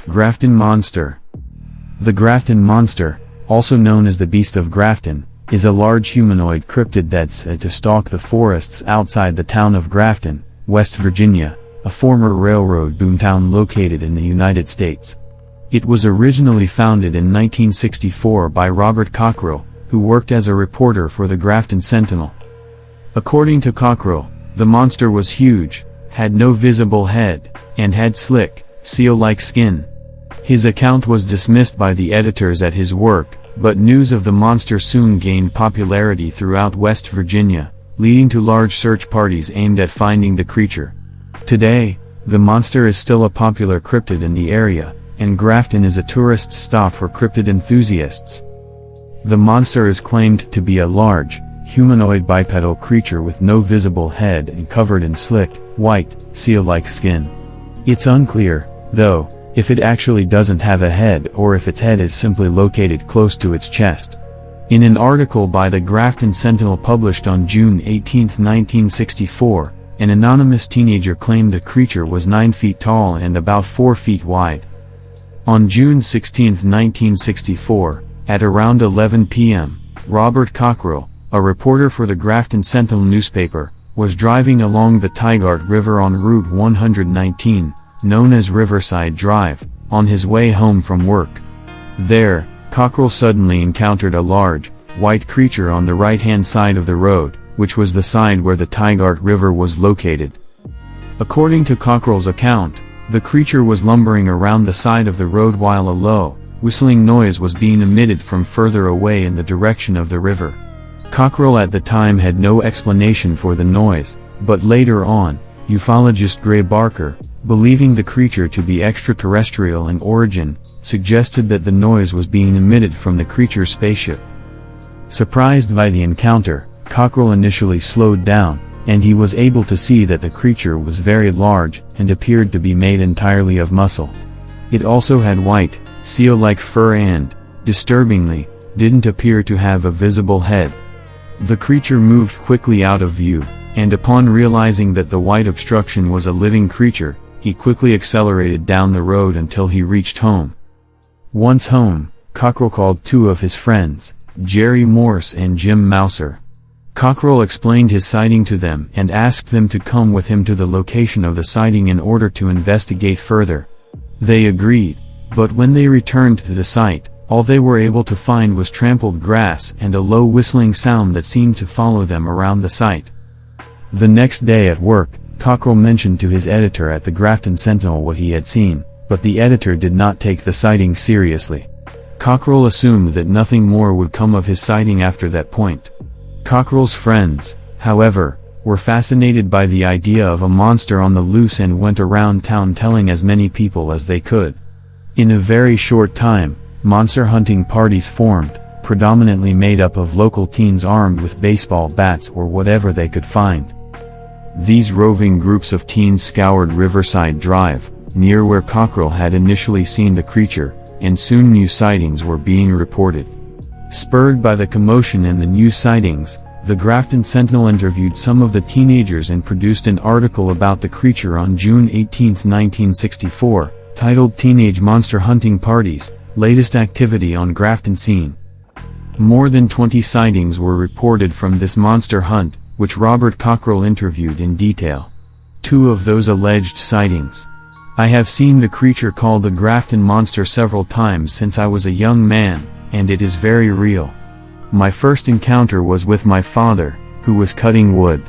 Grafton Monster. The Grafton Monster, also known as the Beast of Grafton, is a large humanoid cryptid that's said to stalk the forests outside the town of Grafton, West Virginia, a former railroad boomtown located in the United States. It was originally founded in 1964 by Robert Cockrell, who worked as a reporter for the Grafton Sentinel. According to Cockrell, the monster was huge, had no visible head, and had slick, seal-like skin. His account was dismissed by the editors at his work, but news of the monster soon gained popularity throughout West Virginia, leading to large search parties aimed at finding the creature. Today, the monster is still a popular cryptid in the area, and Grafton is a tourist stop for cryptid enthusiasts. The monster is claimed to be a large, humanoid bipedal creature with no visible head and covered in slick, white, seal-like skin. It's unclear, though, if it actually doesn't have a head or if its head is simply located close to its chest. In an article by the Grafton Sentinel published on June 18, 1964, an anonymous teenager claimed the creature was 9 feet tall and about 4 feet wide. On June 16, 1964, at around 11 p.m., Robert Cockrell, a reporter for the Grafton Sentinel newspaper, was driving along the Tygart River on Route 119, known as Riverside Drive, on his way home from work. There, Cockrell suddenly encountered a large, white creature on the right-hand side of the road, which was the side where the Tygart River was located. According to Cockrell's account, the creature was lumbering around the side of the road while a low, whistling noise was being emitted from further away in the direction of the river. Cockrell at the time had no explanation for the noise, but later on, ufologist Gray Barker, believing the creature to be extraterrestrial in origin, suggested that the noise was being emitted from the creature's spaceship. Surprised by the encounter, Cockrell initially slowed down, and he was able to see that the creature was very large and appeared to be made entirely of muscle. It also had white, seal-like fur and, disturbingly, didn't appear to have a visible head. The creature moved quickly out of view, and upon realizing that the white obstruction was a living creature, he quickly accelerated down the road until he reached home. Once home, Cockrell called 2 of his friends, Jerry Morse and Jim Mouser. Cockrell explained his sighting to them and asked them to come with him to the location of the sighting in order to investigate further. They agreed, but when they returned to the site, all they were able to find was trampled grass and a low whistling sound that seemed to follow them around the site. The next day at work, Cockrell mentioned to his editor at the Grafton Sentinel what he had seen, but the editor did not take the sighting seriously. Cockrell assumed that nothing more would come of his sighting after that point. Cockrell's friends, however, were fascinated by the idea of a monster on the loose and went around town telling as many people as they could. In a very short time, monster hunting parties formed, predominantly made up of local teens armed with baseball bats or whatever they could find. These roving groups of teens scoured Riverside Drive, near where Cockrell had initially seen the creature, and soon new sightings were being reported. Spurred by the commotion and the new sightings, the Grafton Sentinel interviewed some of the teenagers and produced an article about the creature on June 18, 1964, titled Teenage Monster Hunting Parties, Latest Activity on Grafton Scene. More than 20 sightings were reported from this monster hunt, which Robert Cockrell interviewed in detail. 2 of those alleged sightings. I have seen the creature called the Grafton Monster several times since I was a young man, and it is very real. My first encounter was with my father, who was cutting wood.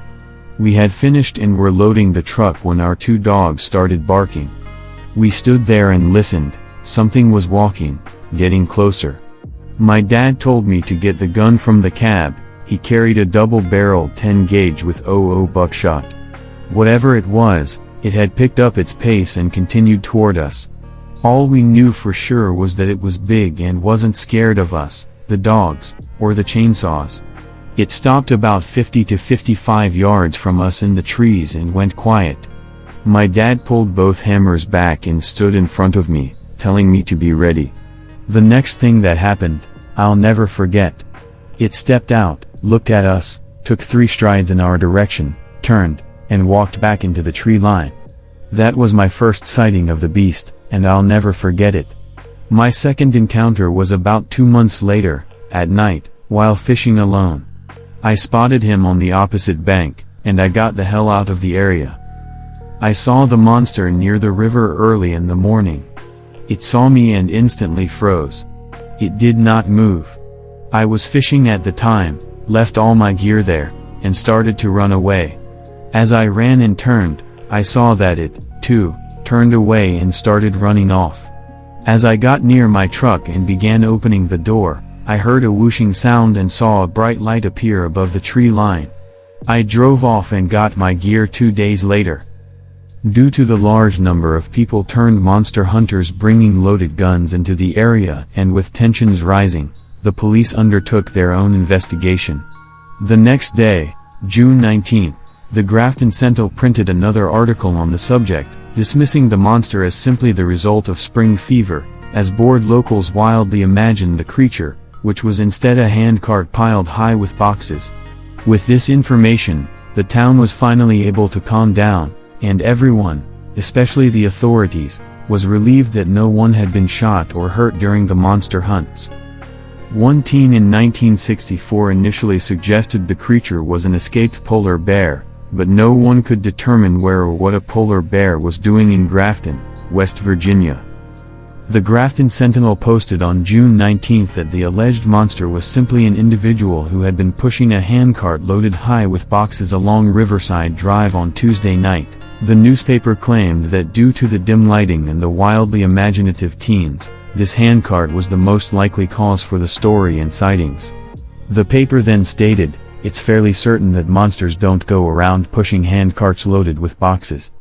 We had finished and were loading the truck when our 2 dogs started barking. We stood there and listened. Something was walking, getting closer. My dad told me to get the gun from the cab. He carried a double-barreled 10-gauge with .00 buckshot. Whatever it was, it had picked up its pace and continued toward us. All we knew for sure was that it was big and wasn't scared of us, the dogs, or the chainsaws. It stopped about 50 to 55 yards from us in the trees and went quiet. My dad pulled both hammers back and stood in front of me, telling me to be ready. The next thing that happened, I'll never forget. It stepped out, looked at us, took 3 strides in our direction, turned, and walked back into the tree line. That was my first sighting of the beast, and I'll never forget it. My second encounter was about 2 months later, at night, while fishing alone. I spotted him on the opposite bank, and I got the hell out of the area. I saw the monster near the river early in the morning. It saw me and instantly froze. It did not move. I was fishing at the time, left all my gear there, and started to run away. As I ran and turned, I saw that it, too, turned away and started running off. As I got near my truck and began opening the door, I heard a whooshing sound and saw a bright light appear above the tree line. I drove off and got my gear 2 days later. Due to the large number of people turned monster hunters bringing loaded guns into the area and with tensions rising, the police undertook their own investigation. The next day, June 19, the Grafton Sentinel printed another article on the subject, dismissing the monster as simply the result of spring fever, as bored locals wildly imagined the creature, which was instead a handcart piled high with boxes. With this information, the town was finally able to calm down, and everyone, especially the authorities, was relieved that no one had been shot or hurt during the monster hunts. One teen in 1964 initially suggested the creature was an escaped polar bear, but no one could determine where or what a polar bear was doing in Grafton, West Virginia. The Grafton Sentinel posted on June 19 that the alleged monster was simply an individual who had been pushing a handcart loaded high with boxes along Riverside Drive on Tuesday night. The newspaper claimed that due to the dim lighting and the wildly imaginative teens, this handcart was the most likely cause for the story and sightings. The paper then stated, "It's fairly certain that monsters don't go around pushing handcarts loaded with boxes.